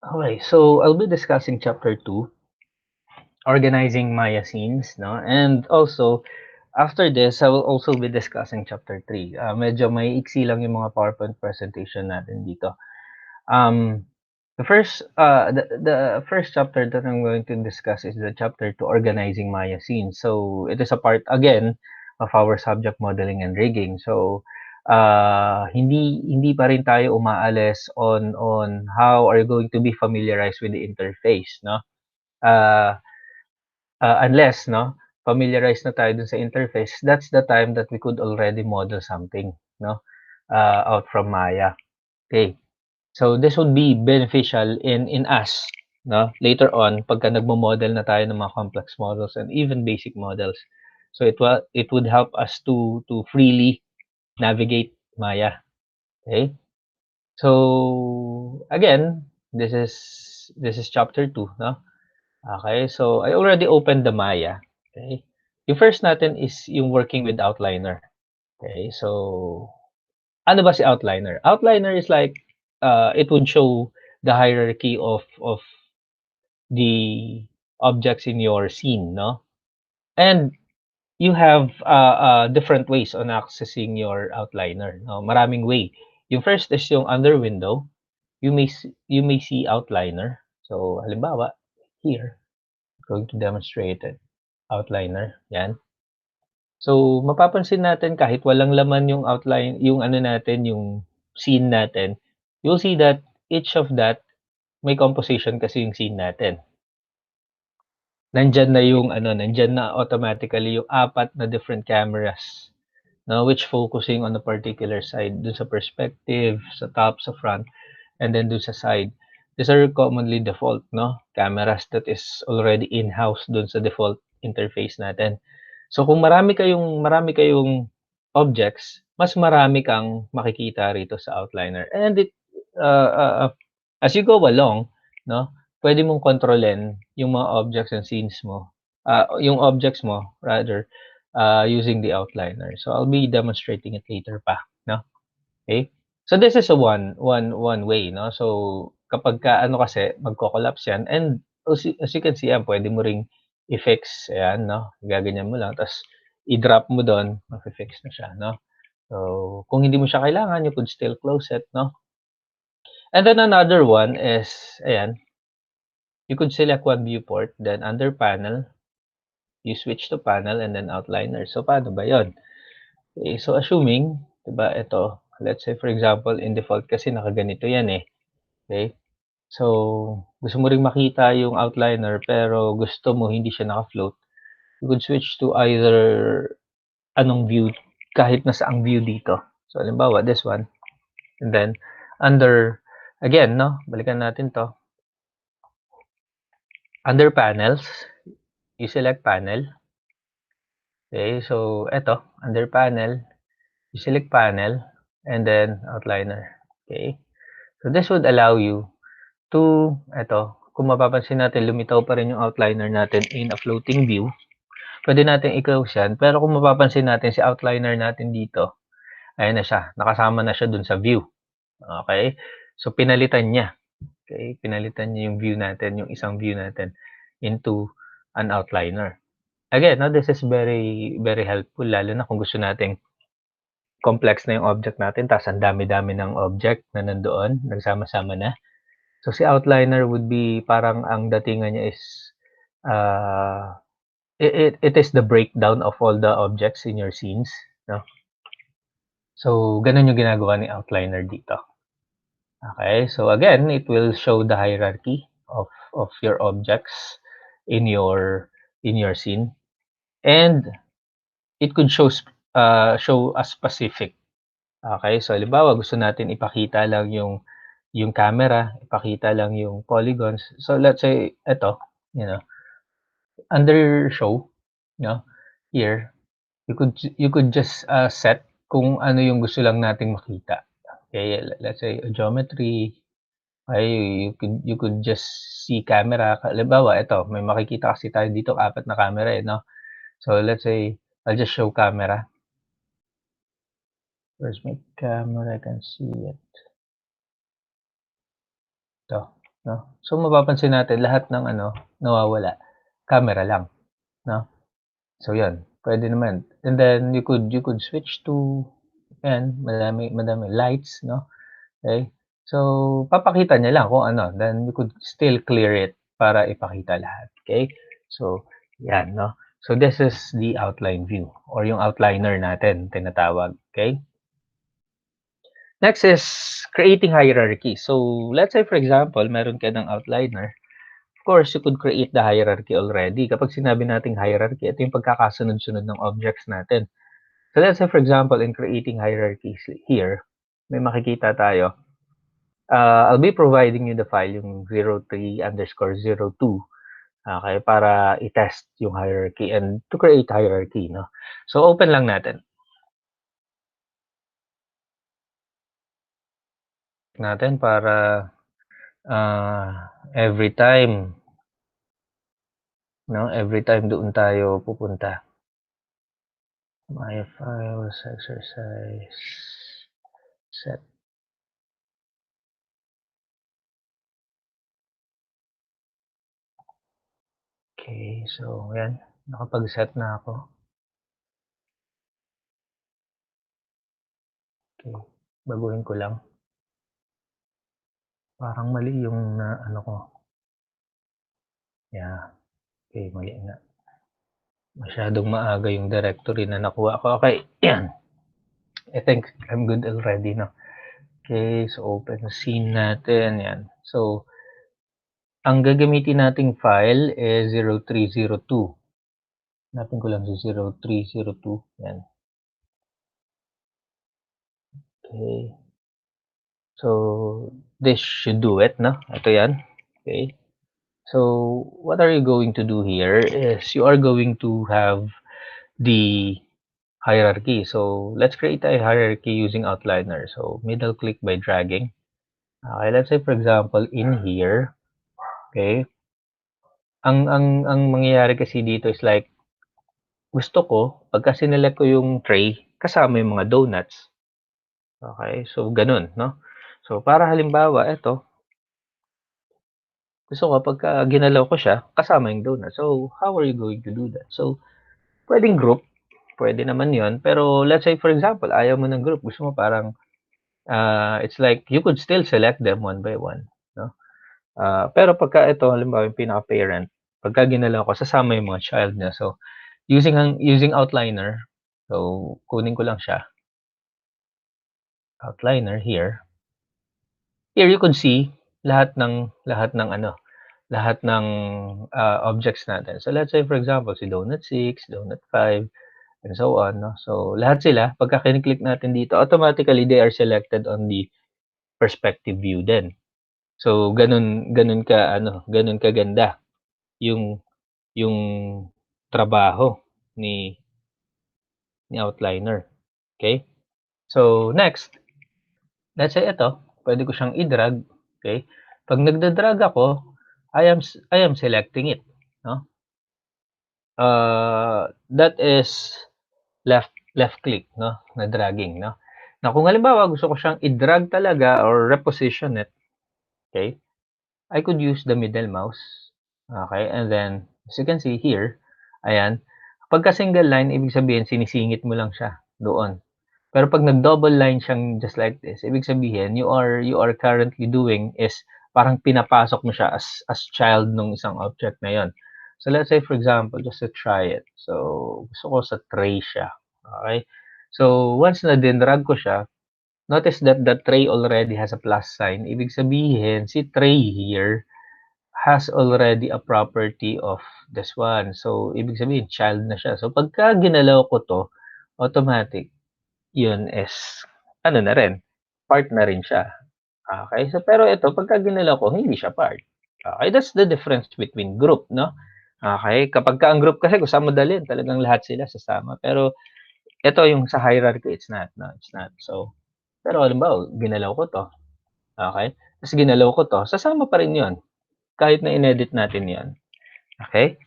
Okay, so I'll be discussing chapter 2, organizing Maya scenes, no? And also, after this, I will also be discussing chapter 3. Medyo may iksi lang yung mga PowerPoint presentation natin dito. Um, the first chapter that I'm going to discuss is the chapter 2, organizing Maya scenes. So it is a part again of our subject modeling and rigging. So hindi pa rin tayo umaalis on how are you going to be familiarized with the interface, no? Uh, unless, no, familiarize na tayo dun sa interface, that's the time that we could already model something, no, out from Maya. Okay. So this would be beneficial in us, no, later on pagka nagmo-model na tayo ng mga complex models and even basic models. So it would help us to freely navigate Maya. Okay? So again, this is chapter 2, no? Okay? So I already opened the Maya. Okay? Yung first natin is yung working with outliner. Okay? So ano ba si outliner? Outliner is like it would show the hierarchy of the objects in your scene, no? And you have different ways on accessing your outliner, no? Maraming way. Yung first is yung under window. You may see outliner. So halimbawa, here, I'm going to demonstrate it. Outliner, yan. So mapapansin natin kahit walang laman yung outline, yung ano natin, yung scene natin, you'll see that each of that may composition kasi yung scene natin. Nandiyan na yung ano, nandiyan na automatically yung 4 na different cameras, no, which focusing on a particular side, dun sa perspective, sa top, sa front, and then dun sa side. These are commonly default, no, cameras that is already in-house dun sa default interface natin. So kung marami kayong objects, mas marami kang makikita rito sa outliner. And uh, uh, uh, as you go along, no, pwede mong kontrolin yung mga objects and scenes mo, yung objects mo rather, using the outliner. So I'll be demonstrating it later pa, no? Okay? So this is a one way, no? So kapag ka ano kasi magko-collapse yan, and as you can see yan, pwede mo ring i-fix, ayan, no? Gaganyan mo lang tapos i-drop mo doon, mafi-fix na siya, no? So kung hindi mo siya kailangan, you could still close it, no? And then another one is, ayan, you could select one viewport, then under panel, you switch to panel and then outliner. So paano ba 'yon? Okay, so assuming, 'di ba, ito, let's say for example, in default kasi nakaganito 'yan eh. Okay? So gusto mo ring makita yung outliner pero gusto mo hindi siya naka-float, you could switch to either anong view, kahit nasaang view dito. So halimbawa this one, and then under, again, no, balikan natin 'to. Under panels, you select panel. Okay, so eto, under panel, you select panel and then outliner. Okay? So this would allow you to, eto, kung mapapansin natin, lumitaw pa rin yung outliner natin in a floating view. Pwede natin i-close yan. Pero kung mapapansin natin si outliner natin dito, ayan na siya. Nakasama na siya dun sa view. Okay? So pinalitan niya. Okay? Pinalitan niya yung view natin, yung isang view natin into an outliner. Again, no, this is very, very helpful, lalo na kung gusto nating complex na yung object natin, tapos ang dami-dami ng object na nandoon, nagsama-sama na. So si outliner would be parang ang datingan niya is, uh, it is the breakdown of all the objects in your scenes, no? So ganun yung ginagawa ni outliner dito. Okay, so again, it will show the hierarchy of your objects in your scene, and it could show a specific. Okay, so halimbawa gusto natin ipakita lang yung camera, ipakita lang yung polygons. So let's say eto, you know, under show, no, here, you could just set kung ano yung gusto lang nating makita. Okay, let's say geometry. Okay, you could just see camera. Halimbawa ito, may makikita kasi tayo dito 4 na camera eh, no? So let's say I'll just show camera. Where's my camera? I can see it. Ito. 'no? So, mapapansin natin lahat ng ano, nawawala, camera lang, 'no? So, 'yun, puwede naman. And then you could switch to ayan, madami lights, 'no? Okey. So, papakita niya lang kung ano, then you could still clear it para ipakita lahat, okey? So, 'yan, 'no? So, this is the outline view or yung outliner natin tinatawag, okey? Next is creating hierarchy. So, let's say for example, meron ka ng outliner. Of course, you could create the hierarchy already. Kapag sinabi nating hierarchy, ito yung pagkakasunod-sunod ng objects natin. So, let's say for example, in creating hierarchies here, may makikita tayo. I'll be providing you the file, yung 03_02. Okay, para i-test yung hierarchy and to create hierarchy, no? So, open lang natin. Para every time, no? Every time doon tayo pupunta. My files, exercise, set. Okay, so yan, nakapag-set na ako. Okay, baguhin ko lang. Parang mali yung na ano ko. Yeah, okay, mali nga. Masyadong maaga yung directory na nakuha ko. Okay, yan. I think I'm good already, no? Okay, so open scene natin, yan. So, ang gagamitin nating file is 0302. Hanapin ko lang si 0302, yan. Okay. So, this should do it, no? Ito yan. Okay. So, what are you going to do here is you are going to have the hierarchy. So, let's create a hierarchy using outliner. So, middle click by dragging. Okay, let's say for example in here, okay? Ang mangyayari kasi dito is like gusto ko pagka sinelect ko yung tray kasama yung mga donuts. Okay, so ganun, no? So, para halimbawa eto, gusto ko pagka ginalaw ko siya kasama yung donut. So, how are you going to do that? So, puwedeng group, puwede naman 'yun. Pero let's say for example, ayaw mo ng group, gusto mo parang, it's like you could still select them one by one, 'no? Pero pagka ito halimbawa yung pinaka-parent, pagka ginalaw ko sasama yung mga child niya. So, using outliner, so kunin ko lang siya, outliner here. Here you could see lahat ng ano, lahat ng, objects natin. So, let's say for example si donut 6, donut 5, and so on, 'no. So, lahat sila pagka kini-click natin dito, automatically they are selected on the perspective view din. So, gano'n gano'n ka ano, gano'n kaganda yung yung trabaho ni outliner, okay. So, next, let's say ito, puwede ko siyang i-drag, okay. 'Pag nagda-drag ako, I am selecting it, 'no. That is left click, 'no, na dragging, 'no. Na kung halimbawa gusto ko siyang i-drag talaga or reposition it, okay, I could use the middle mouse, okay, and then as you can see here, ayan, pagka single line ibig sabihin sinisingit mo lang siya doon. Pero 'pag nag-double line siyang just like this, ibig sabihin you are currently doing is parang pinapasok mo siya as child nung isang object na yun. So, let's say for example, just to try it. So, gusto ko sa tray siya, okey. So, once na dinrag ko siya, notice that the tray already has a plus sign. Ibig sabihin si tray here has already a property of this one. So, ibig sabihin child na siya. So, pagka ginalaw ko 'to, automatic yun is ano na rin, part na rin siya. Okey, so pero ito pagka ginalaw ko hindi siya part. Okey, that's the difference between group, 'no? Okey, kapagka ang group kasi kung saan mo dalhin talagang lahat sila sasama. Pero ito yung sa hierarchy it's not, 'no, it's not. So, pero halimbawa ginalaw ko 'to, okey, ta's ginalaw ko 'to, sasama pa rin yun kahit na inedit natin yun. Okey?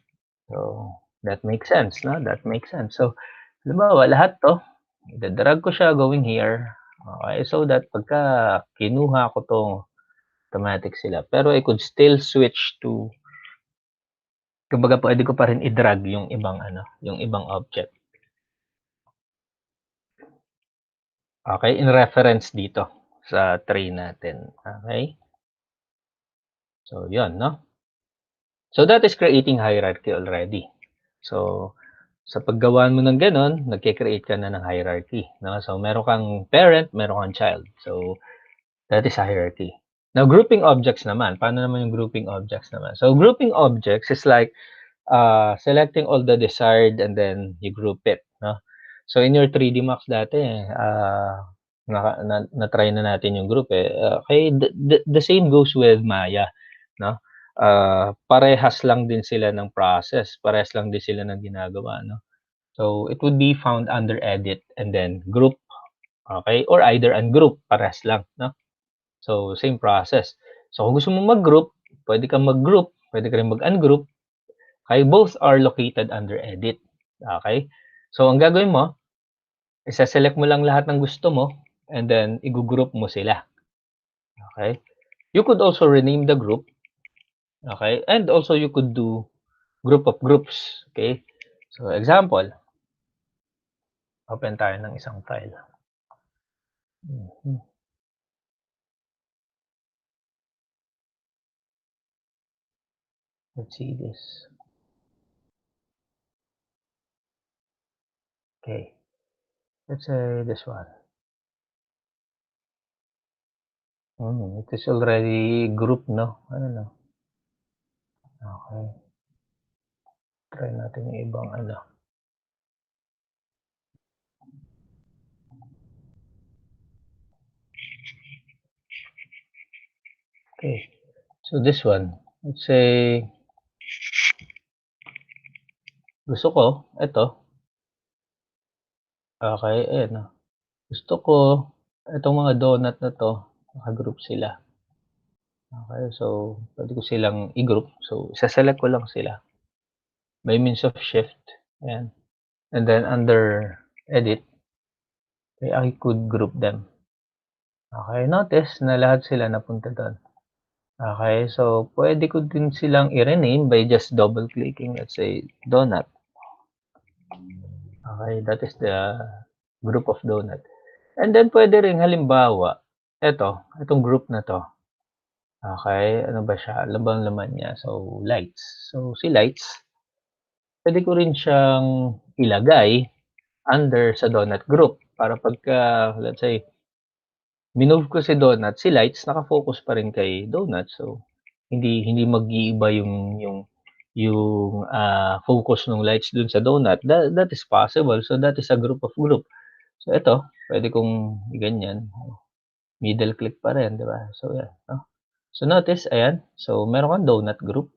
So, that makes sense, 'no, that makes sense. So, halimbawa lahat 'to ida-drag ko siya going here, okey, so that pagka kinuha ko 'tong automatic sila. Pero I could still switch to, kumbaga pwede ko pa rin i-drag yung ibang yung ibang object. Okay, in reference dito sa tray natin. Okay? So, yun, no? So, that is creating hierarchy already. So, sa paggawa mo ng ganun, nagke-create ka na ng hierarchy. No? So, meron kang parent, meron kang child. So, that is hierarchy. Now, grouping objects naman. Paano naman yung grouping objects naman? So, grouping objects is like selecting all the desired and then you group it. No? So, in your 3D Max dati, na-try na natin yung group eh. Okay, the same goes with Maya. No? Parehas lang din sila ng process. Parehas lang din sila ng ginagawa. No? So, it would be found under edit and then group. Okay? Or either ungroup. Parehas lang. No? So, same process. So, kung gusto mo mag-group, pwede kang mag-group, pwede ka rin mag-ungroup. Okay? Both are located under edit. Okay? So, ang gagawin mo, isa-select mo lang lahat ng gusto mo and then i-group mo sila. Okay? You could also rename the group. Okay? And also you could do group of groups. Okay? So, example, open tayo ng isang file. Let's see this. Okay. Let's say this one. It is already group, no? Ano, no? Okay. Try natin yung ibang Okay. So, this one. Let's say, gusto ko, ito. Okay, ayan. Gusto ko, itong mga donut na to, naka-group sila. Okay, so, pwede ko silang i-group. So, isa-select ko lang sila. By means of shift. Ayan. And then, under edit, I could group them. Okay, notice na lahat sila napunta doon. Okay, so, pwede ko din silang i-rename by just double-clicking, let's say, donut. Okay, that is the group of donut. And then, pwede rin, halimbawa, itong group na to. Okay, ano ba siya? Ano bang laman niya? So, lights. So, si lights, pwede ko rin siyang ilagay under sa donut group. Para pagka, let's say, minove ko si donut, si lights, nakafocus pa rin kay donut. So, hindi mag-iiba yung focus ng lights dun sa donut. That is possible. So, that is a group of group. So, ito, pwede kong ganyan. Middle click pa rin, di ba? So, yan. No? So, notice, ayan. So, meron kang donut group.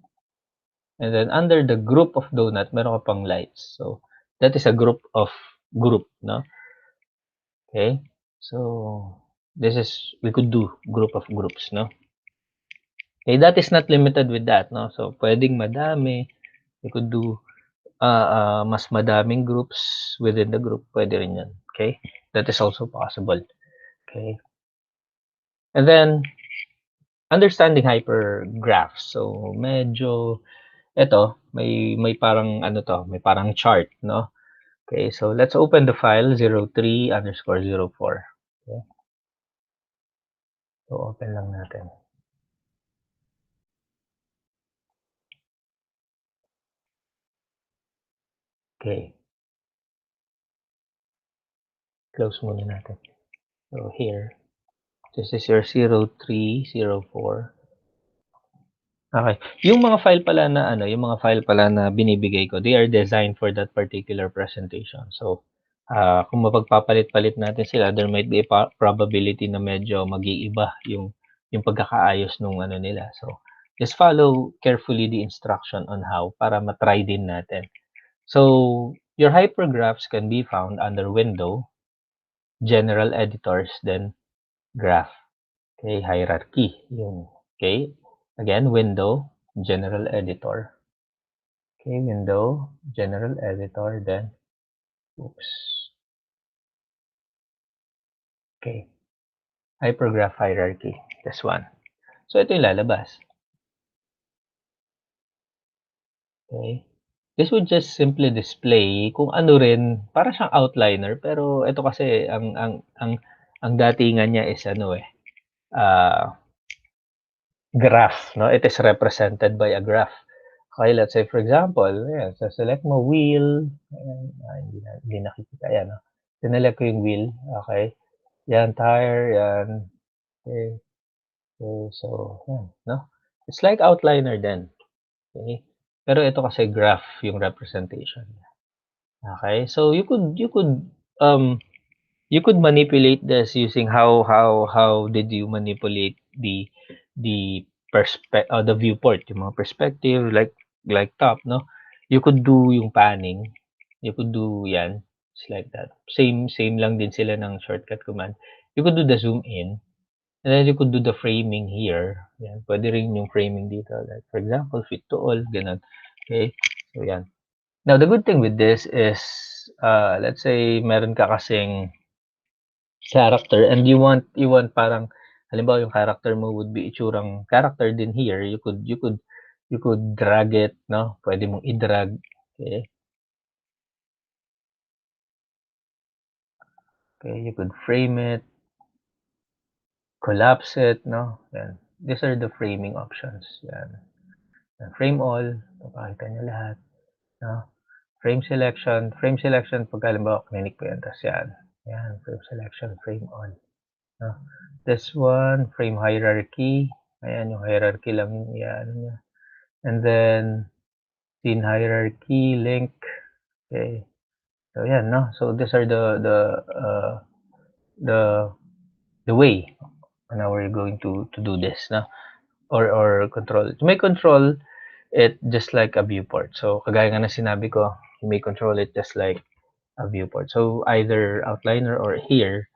And then, under the group of donut, meron ka pang lights. So, that is a group of group, no? Okay? So, we could do group of groups, no? Okay, that is not limited with that, no? So, pwedeng madami. We could do mas madaming groups within the group. Pwede rin yan. Okay? That is also possible. Okay? And then, understanding hypergraphs. So, medyo, may parang, may parang chart, no? Okay, so let's open the file 03_04. Okay. So, open lang natin. Okay. Close muna natin. So, here. This is your 0304. Okay. Yung mga file pala na binibigay ko, they are designed for that particular presentation. So, kung mapagpapalit-palit natin sila, there might be a probability na medyo mag-iiba yung pagkakaayos nung nila. So, just follow carefully the instruction on how para matry din natin. So, your hypergraphs can be found under Window, General Editors, then Graph. Okay, hierarchy. Yun. Okay. Again, Window, General Editor. Okay, Window, General Editor, then, oops. Okay. Hypergraph hierarchy. This one. So, ito yung lalabas. Okay. This would just simply display kung ano rin, para siyang outliner pero ito kasi ang datingan niya is ano, graph 'no, it is represented by a graph. Okay, let's say for example, ayan, select mo wheel, ayan, hindi nakikita, ayan 'no. Sinelect ko yung wheel, okay. Yan, tire, yan, okay. Okay, so yan 'no. It's like outliner din, okay. Pero ito kasi graph yung representation niya. Okay, so um, you could manipulate this using how did you manipulate the viewport, yung mga perspective like top, no? You could do yung panning, you could do yan, it's like that. Same lang din sila ng shortcut command. You could do the zoom in, and then you could do the framing here. Yan, pwede rin yung framing dito. Like for example, fit to all, ganun. Okay, so yan. Now, the good thing with this is, let's say meron ka kasing character and you want parang halimbawa yung character mo would be itsurang character din here, you could drag it, 'no? Pwede mong i-drag, okay. Okay, you could frame it, collapse it, 'no? Yan. These are the framing options, yan. Yan, frame all, papakita niya lahat, 'no? Frame selection pag halimbawa clinic po yan, tas yan. Yan, frame selection, frame all. No? This one, frame hierarchy. Ayan, yung hierarchy lang yung iano niya. And then, scene hierarchy, link. Okay. So, yan, no? So, these are the, the way on how we're going to do this, no? Or control. You may control it just like a viewport. So, kagaya nga na sinabi ko, you may control it just like a viewport. So, either outliner or here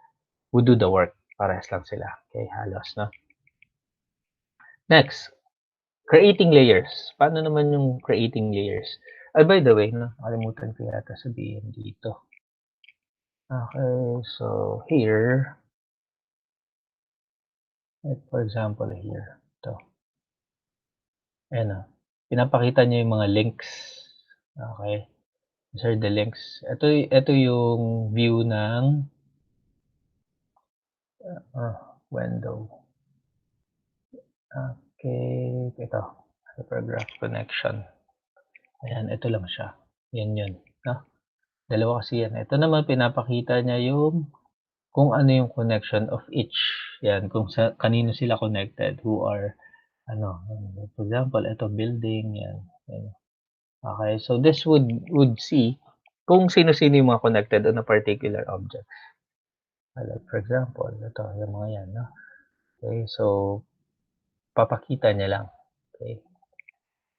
would do the work. Parehas lang sila. Okay, halos, no? Next, creating layers. Paano naman yung creating layers? By the way, nakalimutan ko yata sabihin dito. Okay, so here, like for example here, ito. Ayan o. Pinapakita niya yung mga links. Okay. These are the links. Ito yung view ng window. Okay, ito. Hypergraph connection. Ayan, ito lang siya. Yan yun. No? Dalawa kasi yan. Ito naman pinapakita niya yung kung ano yung connection of each. Yan, kung sa kanino sila connected, who are ano, for example, ito building yan. Yan. Okay, so this would see kung sino-sino yung mga connected on a particular object. Like for example, ito yung mga yan, no? Okay, so papakita niya lang. Okay.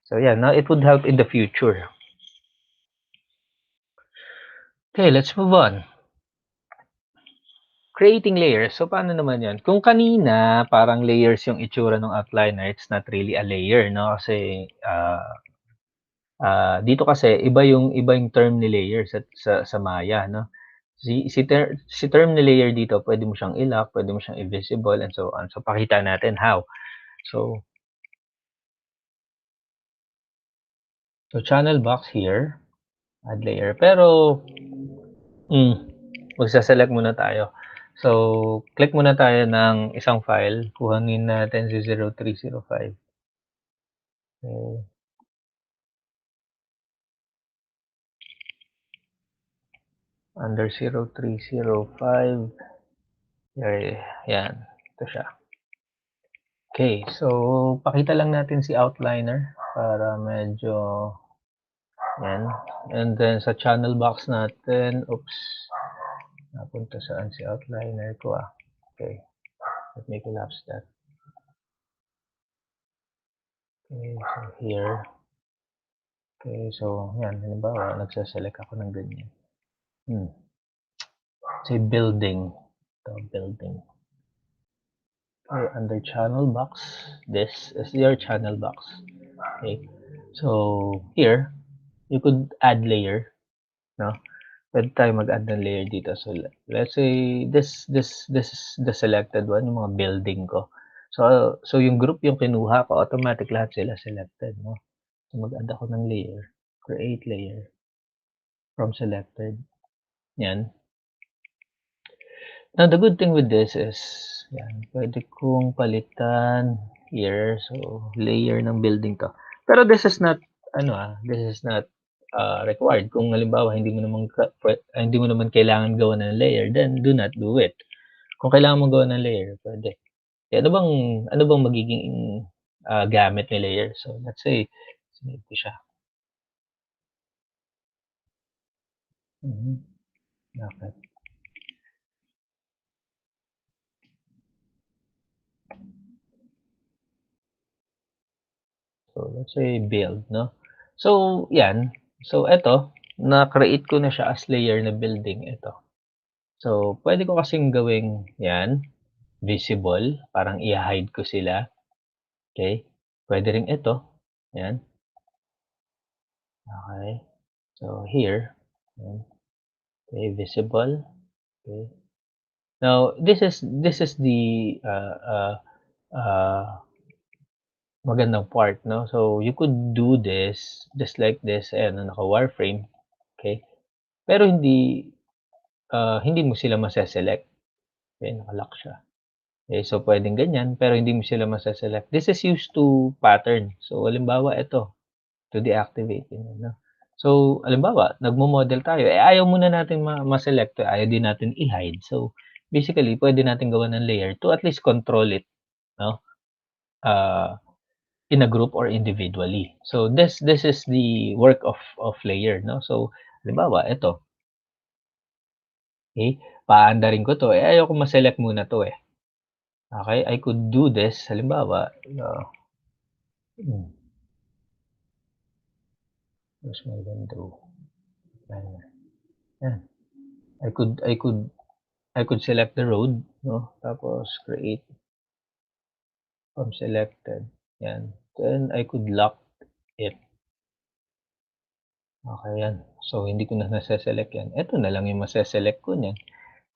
So yeah, now it would help in the future. Okay, let's move on. Creating layers. So, paano naman yan? Kung kanina, parang layers yung itsura ng outliner, it's not really a layer, no? Kasi, dito kasi, iba yung term ni layer sa Maya, no? Si term ni layer dito, pwede mo siyang i-lock, pwede mo siyang i-visible, and so on. So, pakita natin how. So channel box here, add layer. Pero, magsa-select muna tayo. So, click muna tayo ng isang file. Kuhanin natin si 0305. Okay. Under 0305. Yan. Ito siya. Okay. So, pakita lang natin si outliner para medyo yan. And then, sa channel box natin, oops. Napunta saan si outliner ko Okay. Let me collapse that. Okay, so here. Okay, so yan, halimbawa, nagsaselect ako ng ganyan. Say building. Ito, building. Okay, under channel box, this is your channel box. Okay, so here, you could add layer, no? Pwede tayo mag-add ng layer dito. So let's say this is the selected one, yung mga building ko. So yung group yung kinuha ko, automatic lahat sila selected, 'no? So mag-add ako ng layer, create layer from selected, 'yan. Now the good thing with this is, 'yan, puwede kong palitan here, so layer ng building 'to. Pero this is not ano, this is not, required. Kung halimbawa hindi mo naman kailangan gawan ng layer, then do not do it. Kung kailangan mong gawan ng layer, puwede. Eh, ano bang magiging, gamit ni layer? So let's say, sinave ko siya. Mhm, okey. So let's say build, 'no? So 'yan, so eto, na-create ko na siya as layer na building, ito. So puwede ko kasing gawing 'yan, visible, parang i-ha-hide ko sila, okey. Puwede ring ito, 'yan, okey. So here, 'yan, okey, visible, okey. Now this is the, magandang part, 'no? So you could do this just like this, ayan, na naka-wireframe, okey. Pero hindi mo sila mase-select, okey, naka-lock siya. Okay, so puwedeng ganyan, pero hindi mo sila mase-select. This is used to pattern. So halimbawa ito, to deactivate, ganyan, 'no? So halimbawa nagmo-model tayo, eh, ayaw muna natin ma-select, ayaw din natin i-hide. So basically puwede natin gawan ng layer to at least control it, 'no, ah, in a group or individually. So this is the work of layer, 'no? So halimbawa ito, okey, paandarin ko 'to, eh, ayaw ko ma-select muna 'to, eh. Okey, I could do this halimbawa, hmm, where's my window? Ayan, yan. I could select the road, 'no, tapos create from selected, yan. Then I could lock it, okey yan. So hindi ko na nase-select yan, eto na lang yung mase-select ko niyan.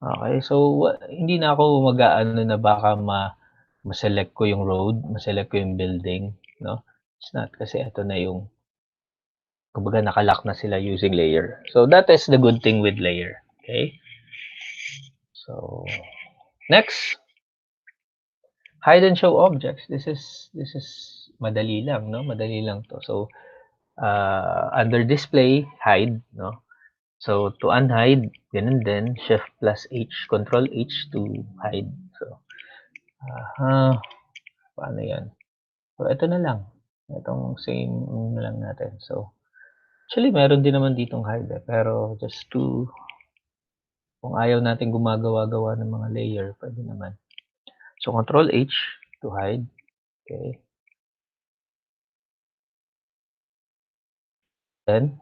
Okey, so hindi na ako mag-aano na baka ma-select ko yung road, ma-select ko yung building, 'no? It's not, kasi eto na yung kumbaga naka-lock na sila using layer. So that is the good thing with layer, okay? So next, hide and show objects. This is madali lang, 'no, madali lang 'to. So, under display, hide, 'no? So to unhide, gano'n din, shift plus H, control H to hide. So, paano 'yan? So ito na lang, itong same na lang natin. So actually meron din naman ditong hide, eh, pero just to kung ayaw natin gumagawa-gawa ng mga layer, puwede naman. So control H to hide, okey. Then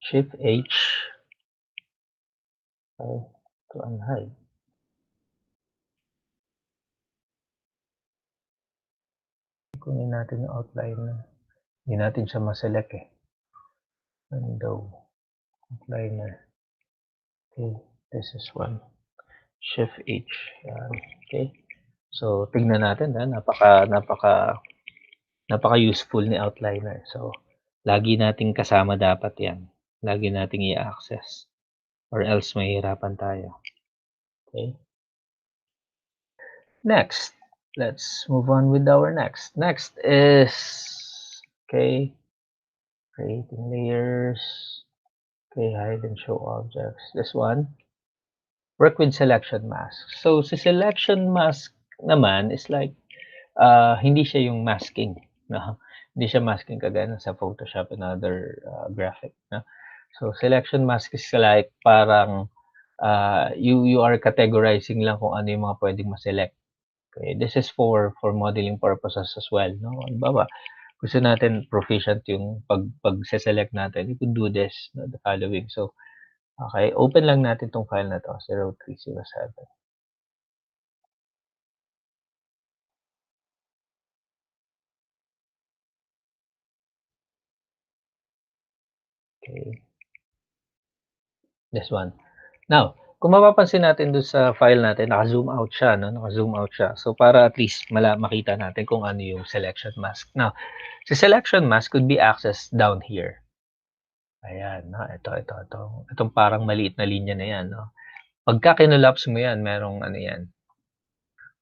shift H, to unhide. Kunin natin yung outliner, hindi natin siya ma-select, eh. Window, outliner, okay, this is one, shift H, yan, okey. So tignan natin, napaka-useful ni outliner. So lagi nating kasama dapat 'yan, lagi nating i-a-access or else mahihirapan tayo, okey. Next, let's move on with our next. Next is, okay, creating layers. Okay, hide and show objects. This one, work with selection mask. So si selection mask naman is like, hindi siya yung masking, 'no? Hindi siya masking kagaya ng sa Photoshop and other, graphic, 'no? So selection mask is like parang, you are categorizing lang kung ano yung mga puwedeng ma-select. Okay, this is for modeling purposes as well, 'no? Halimbawa, gusto natin proficient yung pagse-select natin, you could do this, no, the following. So, okey, open lang natin 'tong file na 'to, 0307. Okay, this one. Now, kung mapapansin natin dun sa file natin, naka-zoom out siya, no? Naka-zoom out siya. So, para at least makita natin kung ano yung selection mask. Now, si selection mask could be accessed down here. Ayan, no? Ito. Itong parang maliit na linya na yan, no? Pagka kinulaps mo yan, merong ano yan.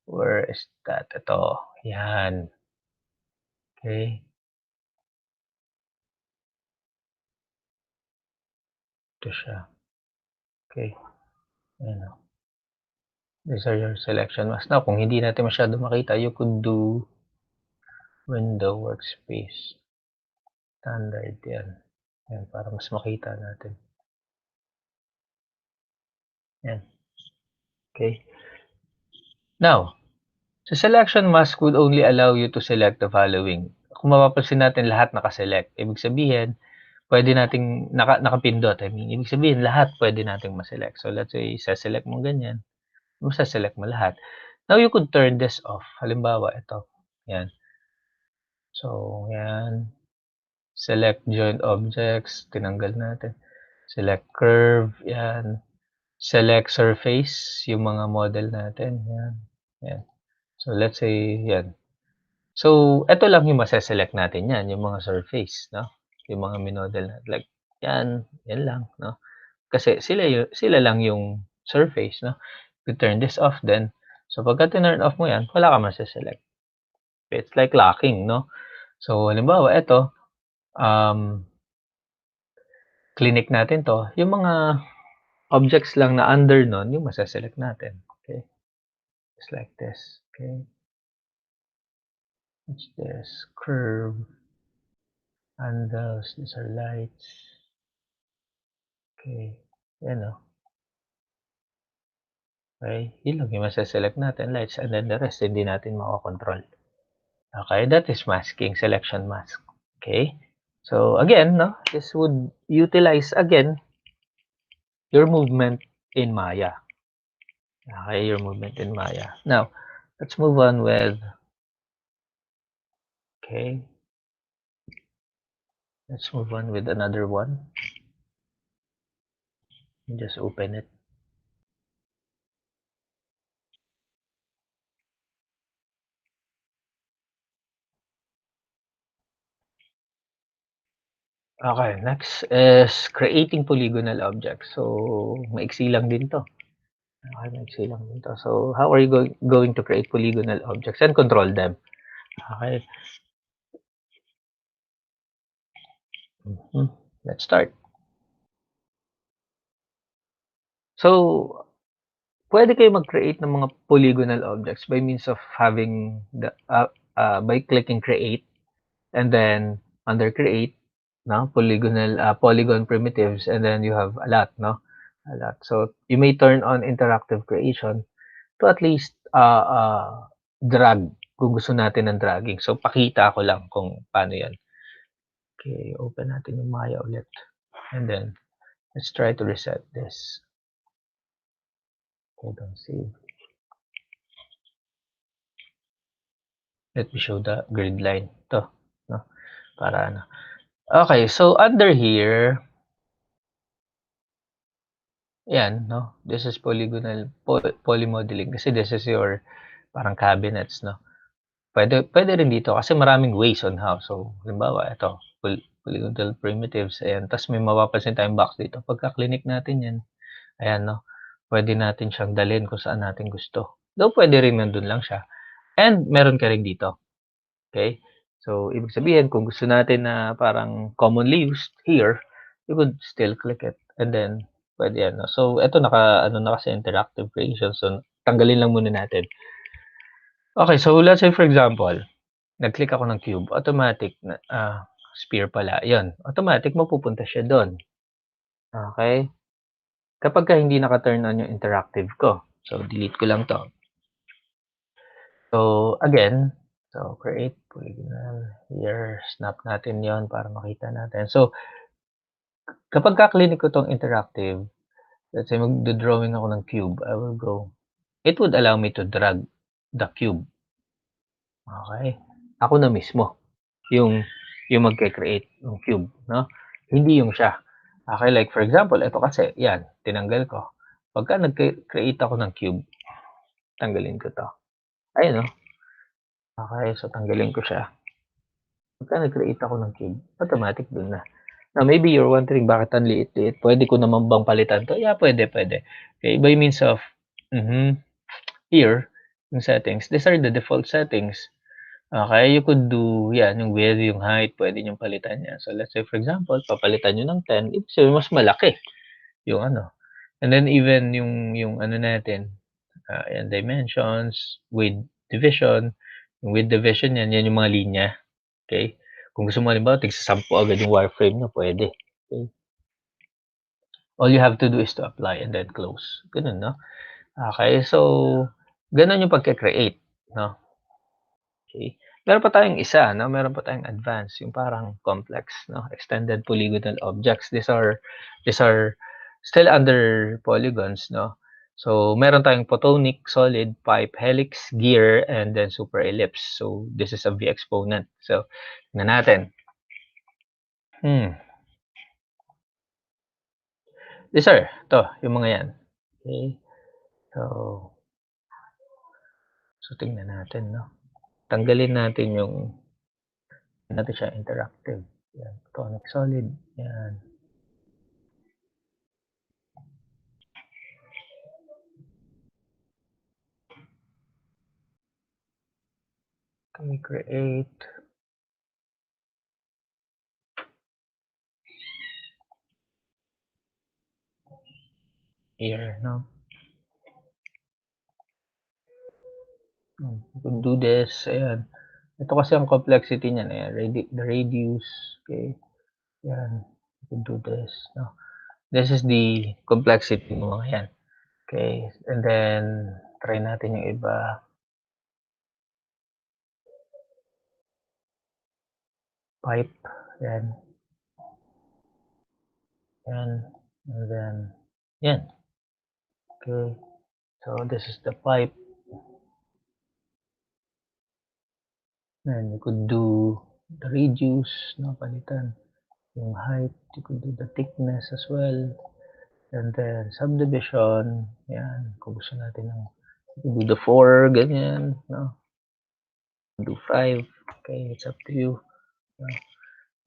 Where is that? Ito. Yan. Okay. Ito siya. Okay. Ayan, no? These are your selection masks. Now, kung hindi natin masyado makita, you could do window workspace. Standard yan. Yan, para mas makita natin. Yan. Okay. Now, the selection mask would only allow you to select the following. Kung mapapansin natin, lahat nakaselect. Ibig sabihin, pwede nating nakapindot. I mean, ibig sabihin, lahat pwede nating maselect. So, let's say, saselect mo ganyan. Masaselect mo lahat. Now, you could turn this off. Halimbawa, ito. Yan. So, yan. Select joint objects. Tinanggal natin. Select curve. Yan. Select surface. Yung mga model natin. Yan. Yan. So, let's say, yan. So, eto lang yung maseselect natin yan. Yung mga surface, no? Yung mga minodel natin. Like, yan. Yan lang, no? Kasi sila lang yung surface, no? You turn this off then. So, pagka tinurn off mo yan, wala ka maseselect. It's like locking, no? So, halimbawa, eto, clinic natin to. Yung mga objects lang na under nun, yung maseselect natin. Okay? Just like this. Okay? What's this? Curve. Handles. These are lights. Okay. Yan o. Okay. Yun lang yung maseselect natin. Lights. And then the rest, hindi natin makakontrol. Okay. That is masking. Selection mask. Okay. So, again, no, this would utilize, again, your movement in Maya. Okay. Your movement in Maya. Now, let's move on with, okay. Let's move on with another one. Just open it. Okay, next is creating polygonal objects. So, maiksi lang din to. Okay, maiksi lang din to. So, how are you going to create polygonal objects and control them? Okay. Let's start. So, pwede kayo mag-create ng mga polygonal objects by means of having the by clicking create and then under create, no, polygon primitives, and then you have a lot, no, a lot. So you may turn on interactive creation to at least drag kung gusto natin ng dragging. So pakita ko lang kung paano yan. Okay, open natin yung Maya ulit, and then let's try to reset this. Okay, don't save. Let me show the grid line. Ito, no? Para ano. Okay, so under here, yan, no? This is polygonal polymodeling kasi this is your parang cabinets, no? Pwede rin dito kasi maraming ways on how. So, halimbawa, ito, polygonal primitives, ayan. Tapos may mapapansin tayong box dito. Pagka-clinic natin yan, ayan, no? Pwede natin siyang dalhin kung saan natin gusto. Though pwede rin nandun lang siya. And meron ka rin dito. Okay? So, ibig sabihin, kung gusto natin na parang commonly used here, you could still click it. And then, pwede yan. No? So, ito na kasi interactive creation. So, tanggalin lang muna natin. Okay, so let's say for example, nag-click ako ng cube, automatic na sphere pala. 'Yon, automatic mapupunta siya doon. Okay? Kapagka hindi naka-turn on yung interactive ko. So delete ko lang 'to. So again, so create polygonal here, snap natin 'yon para makita natin. So kapagka clinic ko 'tong interactive, let's say magdo-drawing ako ng cube, I will go. It would allow me to drag the cube. Okay? Ako na mismo yung magke-create ng cube, no? Hindi yung siya. Okay, like for example, ito kasi, yan, tinanggal ko. Pagka nag-create ako ng cube, tanggalin ko 'to. Ayun, oh. Okay, so tanggalin ko siya. Pagka nag-create ako ng cube, automatic dun na. Now, maybe you're wondering bakit ang liit-liit, puwede ko naman bang palitan 'to? Yeah, puwede. Okay, by means of here, yung settings, these are the default settings. Okay, you could do 'yan, yung width, yung height, puwede niyong palitan 'yan. So, let's say for example, papalitan niyo ng 10, ibig sabihin mas malaki yung ano, and then even yung ano natin, yan dimensions, width division, yung width division yan yung mga linya, okay? Kung gusto mo halimbawa tig-sa-10 agad yung wireframe niyo puwede, okey. All you have to do is to apply and then close, gano'n 'no? Okay, so gano'n yung pagke-create 'no, okey. Meron pa tayong isa 'no, meron pa tayong advanced yung parang complex 'no, extended polygonal objects. These are still under polygons 'no. So meron tayong photonic, solid, pipe, helix, gear, and then super ellipse. So this is a V exponent. So tingnan natin. Hmm, yes sir, 'to yung mga 'yan. Okey. So so tingnan natin 'no. Tanggalin natin yung natin siya interactive. 'Yan, photonic solid, 'yan. Can we create here 'no. You can do this, ayan. Ito kasi ang complexity niyan, ayan, the radius, okay, yan. You can do this, no. This is the complexity ng mga yan, okay. And then try natin yung iba, pipe, yan, yan, and then yan, okay. So this is the pipe, and you could do the radius, no, palitan. Yung height, you could do the thickness as well. And then subdivision, yan, kung gusto natin ng do the 4, ganyan, no? Do 5, okay, it's up to you. No?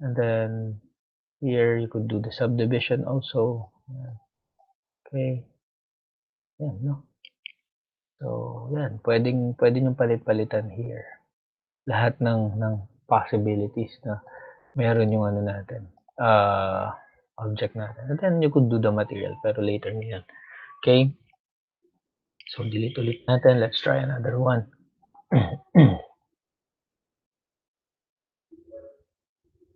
And then here you could do the subdivision also. Yan. Okay, yan, no? So, yan, pwede niyong palit-palitan here. Lahat ng possibilities na meron yung ano natin, object natin. And then you could do the material, pero later na yan. Okay? So, delete ulit natin. Let's try another one.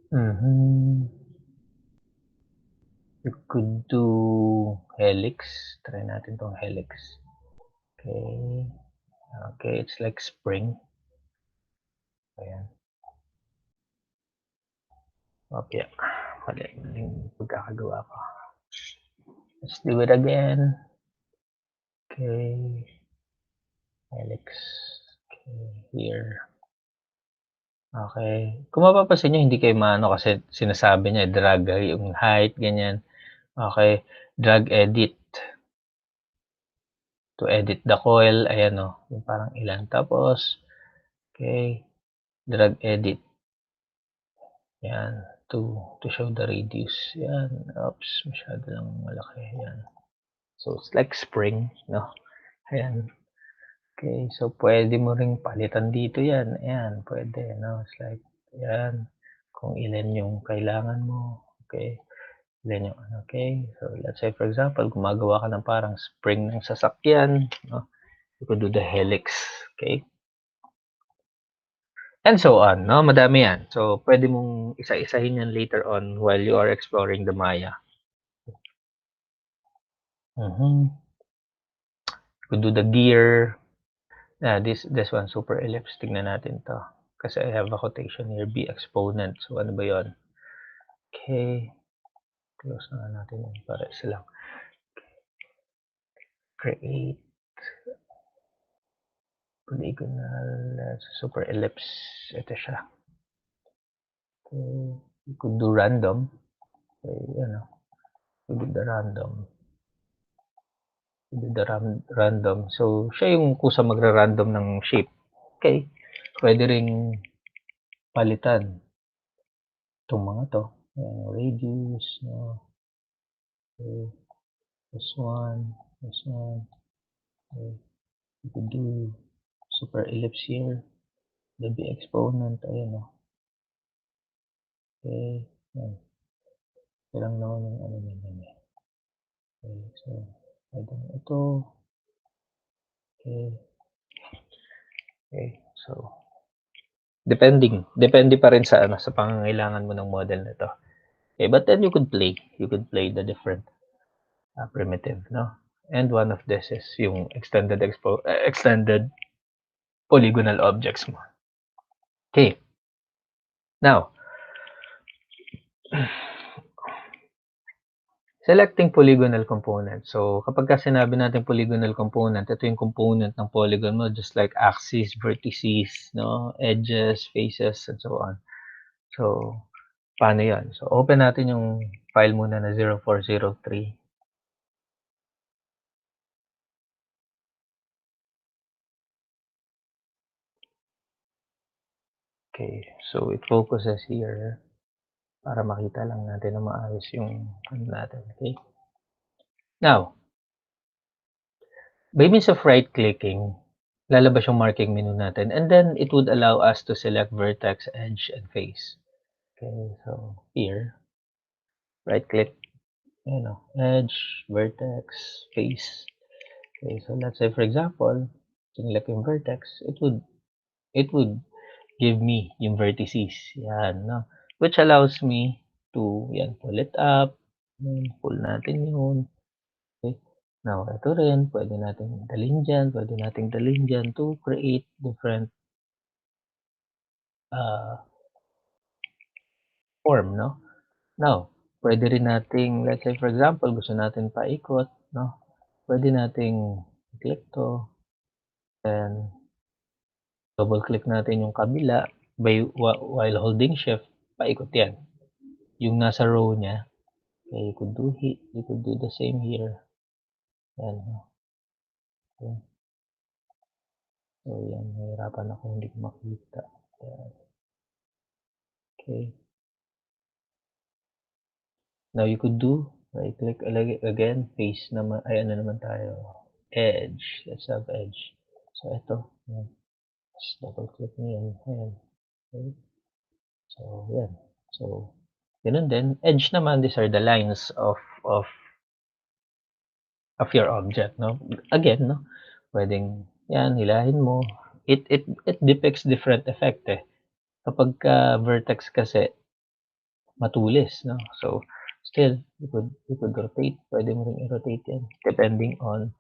Mhm. You could do helix. Try natin tong helix. Okay. Okay, it's like spring. Ayan. Opya. Maling pagkakagawa ko. Let's do it again. Okay. Helix. Okay, here. Okay. Kung mapapansin niyo hindi kayo maano kasi sinasabi niya drag yung height, ganyan. Okay. Drag edit. To edit the coil, ayan o, yung parang ilan. Tapos, okay, drag edit. Yan, to show the radius. Yan, oops, masyado lang malaki. Yan. So, it's like spring, no? Ayan. Okay, so pwede mo ring palitan dito yan. Ayan, pwede, no? It's like, yan. Kung ilan yung kailangan mo. Okay. Ilan yung, okay. So, let's say, for example, gumagawa ka ng parang spring ng sasakyan, no? You could do the helix. Okay. And so on, no? Madami yan. So, pwede mong isa-isahin yan later on while you are exploring the Maya. Could do the gear. This one, super ellipse. Tignan natin to. Kasi I have a quotation here, B exponent. So, ano ba yon? Okay. Close na natin yun para isa lang. Create polygonal super ellipse. Ito siya. Okay. You could do random. Okay, ano. You could do the random. the random. So, siya yung kusa magra-random ng shape. Okay. Pwede ring palitan itong mga to. Radius, no? Okay. This one. Okay. You could do super ellipse here. The exponent, ayan o. Okay. Yan. Kailang naman yung ano yan. Okay. So, ito. Okay. Okay. So, depende pa rin sa sa pangangailangan mo ng model na to. Okay, but then you could play the different primitive, no? And one of this is yung extended polygonal objects mo. Okay. Now, selecting polygonal component. So, kapag ka sinabi natin polygonal component, ito yung component ng polygon mo, just like axis, vertices, no, edges, faces, and so on. So, paano yan? So, open natin yung file muna na 0403. Okay, so it focuses here para makita lang natin na maayos yung ano natin. Okay. Now, by means of right-clicking, lalabas yung marking menu natin, and then it would allow us to select vertex, edge, and face. Okay, so here, right-click, edge, vertex, face. Okay, so let's say for example, select yung vertex, it would give me yung vertices. Yan, no? Which allows me to, pull it up. Pull natin yun. Okay. Now, ito rin, pwede natin dalhin dyan to create different form, no? Now, pwede rin nating, let's say for example, gusto natin paikot, no? Pwede nating click to, and double click natin yung kabila while holding shift, paikot yan. Yung nasa row niya, okay, you could do the same here. Yan. Okay. So, yan. Nahirapan ako, hindi ko makita. Yan. Okay. Now, you could do, right-click again, face naman, ano naman tayo, edge. Let's have edge. So, ito. Yan. Just double-click nyo yan. Ayan. Okay. So, yan. So, ganun din. Edge naman, these are the lines of your object, no? Again, no? Pwedeng, yan, hilahin mo. It depicts different effect, eh. Kapag vertex kasi, matulis, no? So, still, you could rotate. Pwede mo rin i-rotate yan. Depending on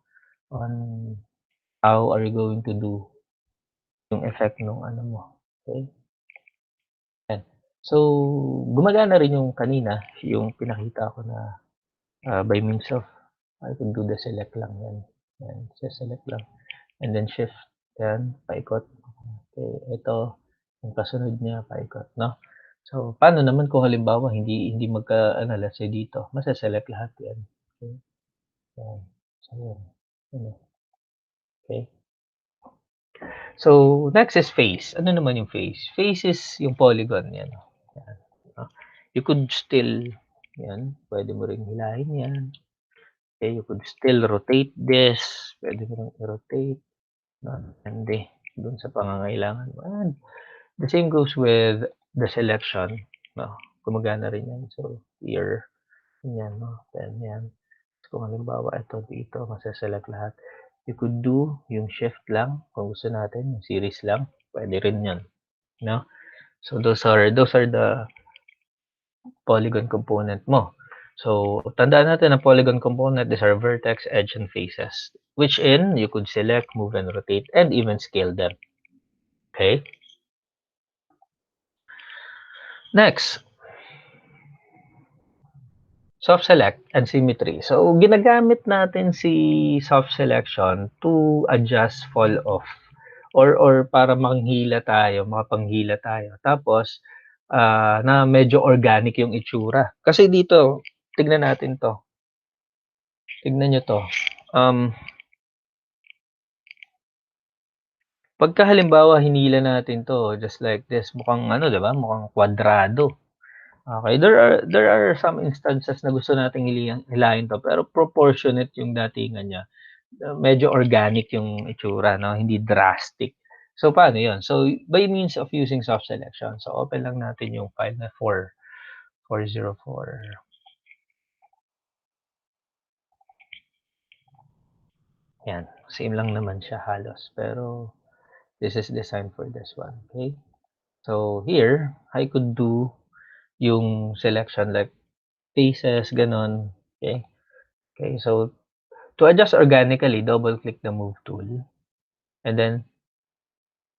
how are you going to do yung effect nung ano mo. Okay? Yan. So, gumagana rin yung kanina, yung pinakita ko na by means of, I can do the select lang yan. Yan, select lang. And then shift, yan, paikot. Okay, ito, yung kasunod niya, paikot, no? So, paano naman kung halimbawa hindi let's say dito, mase-select lahat yan. Okay. Yan. So, yan. Okay. So, next is face. Ano naman yung face? Face is yung polygon, yan. Yan. You could still, yan, pwede mo rin hilahin yan. Okay, you could still rotate this. Pwede mo rin i-rotate. Hindi. Doon sa pangangailangan mo. And the same goes with the selection. No? Gumagana rin yan. So, here, yan, no? Then, yan. Kung halimbawa, ito dito, masaselect lahat. You could do yung shift lang. Kung gusto natin, yung series lang. Pwede rin yan. No? So, those are the polygon component mo. So, tandaan natin ang polygon component, these are vertex, edge, and faces. Which you could select, move, and rotate, and even scale them. Okay? Next, soft select and symmetry. So, ginagamit natin si soft selection to adjust fall off or para manghila tayo, makapanghila tayo. Tapos, na medyo organic yung itsura. Kasi dito, tignan natin to. Tignan nyo to. Pagka halimbawa hinila natin 'to just like this, mukhang ano 'di ba, mukhang kwadrado. Okay, there are some instances na gusto nating hilahin 'to pero proportionate yung datingan niya. Medyo organic yung itsura 'no, hindi drastic. So paano yun? So by means of using soft selection, so open lang natin yung file na 404. Yan, same lang naman siya halos pero this is designed for this one, okay? So here, I could do yung selection like faces, gano'n, okay? Okay, so to adjust organically, double click the move tool and then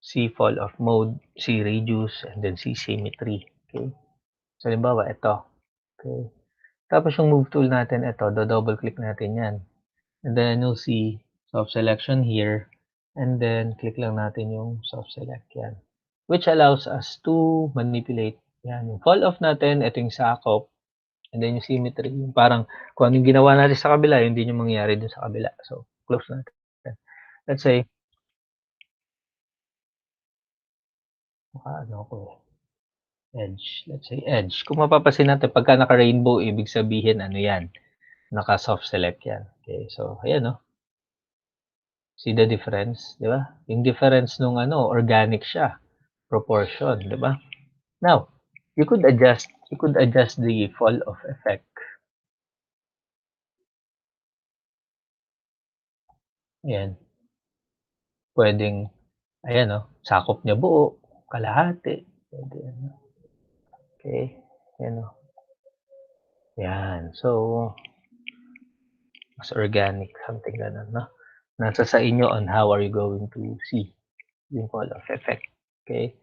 see fall off mode, see radius, and then see symmetry, okay? So halimbawa ito, okay? Tapos yung move tool natin ito, double click natin 'yan. And then you'll see soft selection here and then click lang natin yung soft select 'yan. Which allows us to manipulate 'yan, yung fall off natin, ito yung sakop, and then yung symmetry, yung parang kung ano yung ginawa natin sa kabila, yun din yung mangyayari dun sa kabila. So close natin. Let's say, ano ako, edge. Let's say edge. Kung mapapansin natin pagka naka-rainbow, ibig sabihin ano 'yan, naka-soft select 'yan. Okay, so ayan 'no. See the difference, 'di ba? Yung difference nung ano, organic siya, proportion, 'di ba? Now, you could adjust the fall of effect. Ayan, puwedeng ayan, oh, sakop niya buo, kalahati, puwede ano, okey, ayan, oh, 'yan. So, mas organic, something gano'n 'no? Nasa sa inyo on how are you going to see yung fall of effect, okey?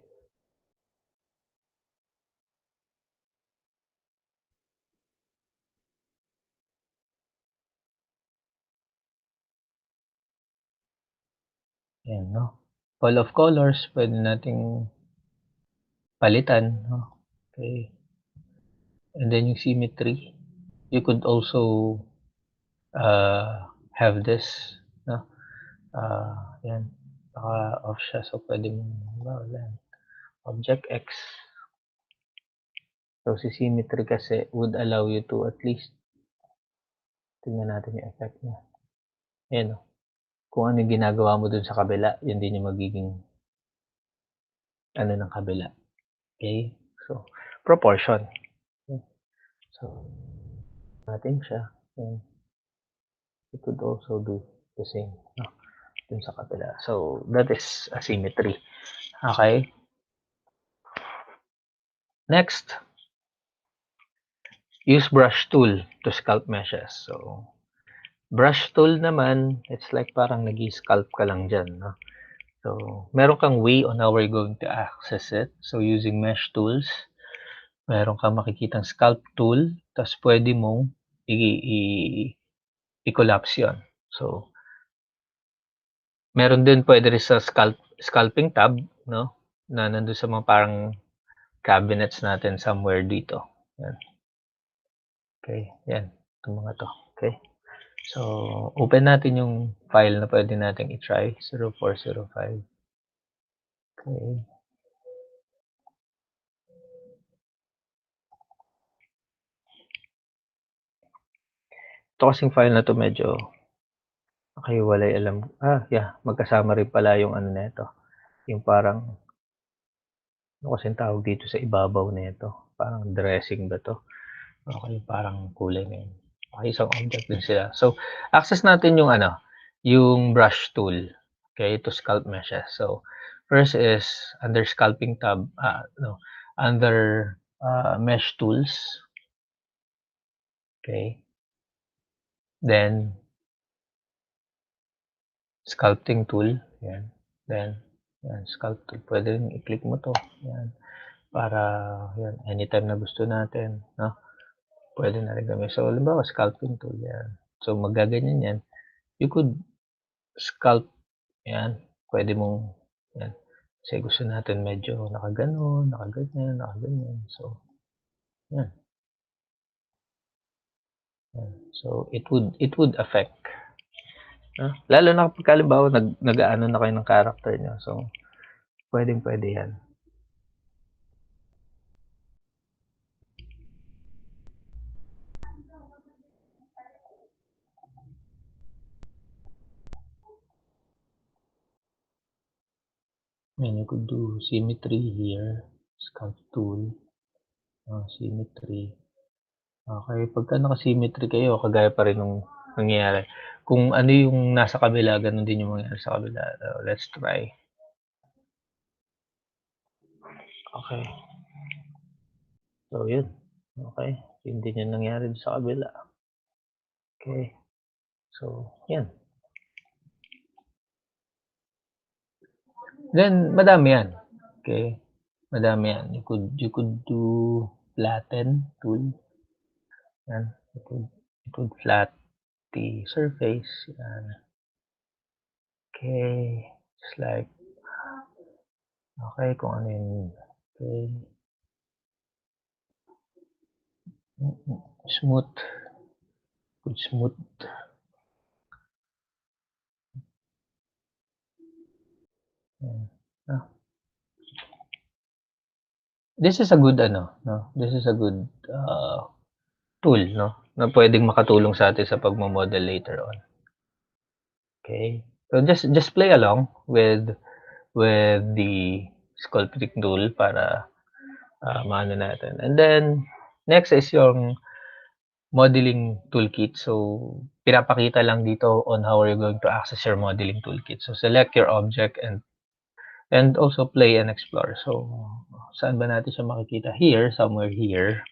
'Yan 'no? Fall of colors puwede nating palitan 'no, okey. And then yung symmetry, you could also, have this 'no, 'yan, naka-off siya so puwede mong halimbawa yan, object X. So si symmetry kasi would allow you to at least tingnan natin yung effect niya. Ayan, oh, kung ano yung ginagawa mo dun sa kabila, yun din yung magiging ano ng kabila, okey? So proportion, hmm, so natin siya, and you could also do the same 'no, dun sa kabila. So that is asymmetry, okey? Next, use brush tool to sculpt meshes. So brush tool naman, it's like parang nag-i-sculpt ka lang diyan 'no. So meron kang way on how we're going to access it. So using mesh tools, meron kang makikitang sculpt tool, ta's puwede mong i i i-collapse 'yun. So meron din puwede rin sa sculpting tab 'no, na nandun sa mga parang cabinets natin somewhere dito, 'yan. Okey, 'yan, itong mga 'to, okey. So open natin yung file na puwede nating i-try, 0405, okey. Ito kasing file na 'to medyo nakahiwalay, yeah, magkasama rin pala yung ano nito, yung parang ano kasing tawag dito sa ibabaw nito, parang dressing ba 'to? Okey, parang kulay na yun. Okey, isang object din sila. So, access natin yung ano, yung brush tool, okey, to sculpt meshes. So, first is under sculpting tab, no, under, mesh tools, okey. Then sculpting tool, 'yan. Then 'yan, sculpt tool, puwede rin i-click mo 'to, 'yan. Para 'yan, anytime na gusto natin 'no, puwede na rin gawin. So, halimbawa sculpting tool, 'yan. So, magaganyan 'yan. You could sculpt 'yan, puwede mong 'yan, kasi gusto natin medyo nakagano'n, nakaganyan, nakaganyan. So, 'yan, 'yan. So, it would affect. Lalo na kapag halimbawa nag-aano na kayo ng character niyo. So, pwedeng-pwede yan. And you could do symmetry here, sculpt tool, symmetry. Okay, pagka naka-symmetry kayo, kagaya pa rin nung nangyayari. Kung ano yung nasa kabila, ganun din yung mangyayari sa kabila. Let's try. Okay. So, yun. Okay. Yun din yung nangyari sa kabila. Okay. So, yan. Then, madami yan. Okay. Madami yan. You could do flatten tool. Yan. You could flat the surface. Yan. Okay. Just like, okay, kung ano yun. Okay. Smooth. Good smooth. Yan. This is a good no? This is a good tool, no? Na pwedeng makatulong sa atin sa pagmo-model later on. Okay? So just play along with the sculpting tool para maano natin. And then next is yung modeling toolkit. So pinapakita lang dito on how you're going to access your modeling toolkit. So select your object and also play and explore. So saan ba natin siya makikita? Here, somewhere here.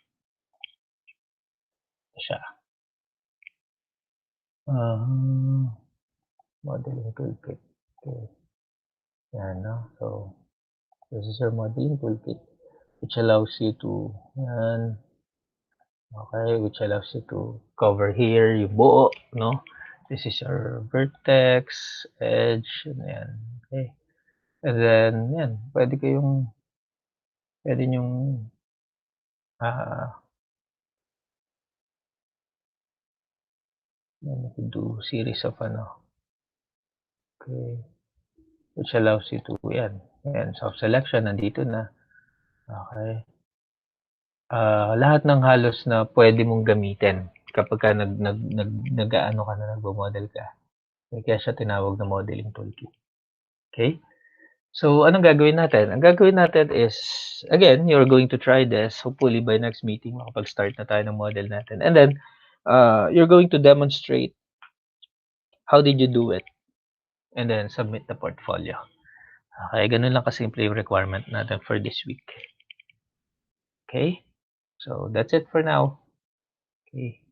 Siya. Modeling toolkit. Okay. Yan, no? So, this is your modeling toolkit, which allows you to, yan, okay, which allows you to cover here yung buo, no? This is your vertex, edge, yan, okay. And then, yan, pwede nyong, you can do series of, okay, which allows you to, yan, self-selection, nandito na, okay. Lahat ng halos na pwede mong gamitin kapagka nag-aano ka na, nagmo-model ka. Kaya siya tinawag na modeling toolkit. Okay? So, anong gagawin natin? Ang gagawin natin is, again, you're going to try this. Hopefully, by next meeting, makapag-start na tayo ng model natin. And then, you're going to demonstrate how did you do it. And then, submit the portfolio. Okay, ganun lang kasimple yung requirement natin for this week. Okay? So, that's it for now. Okay.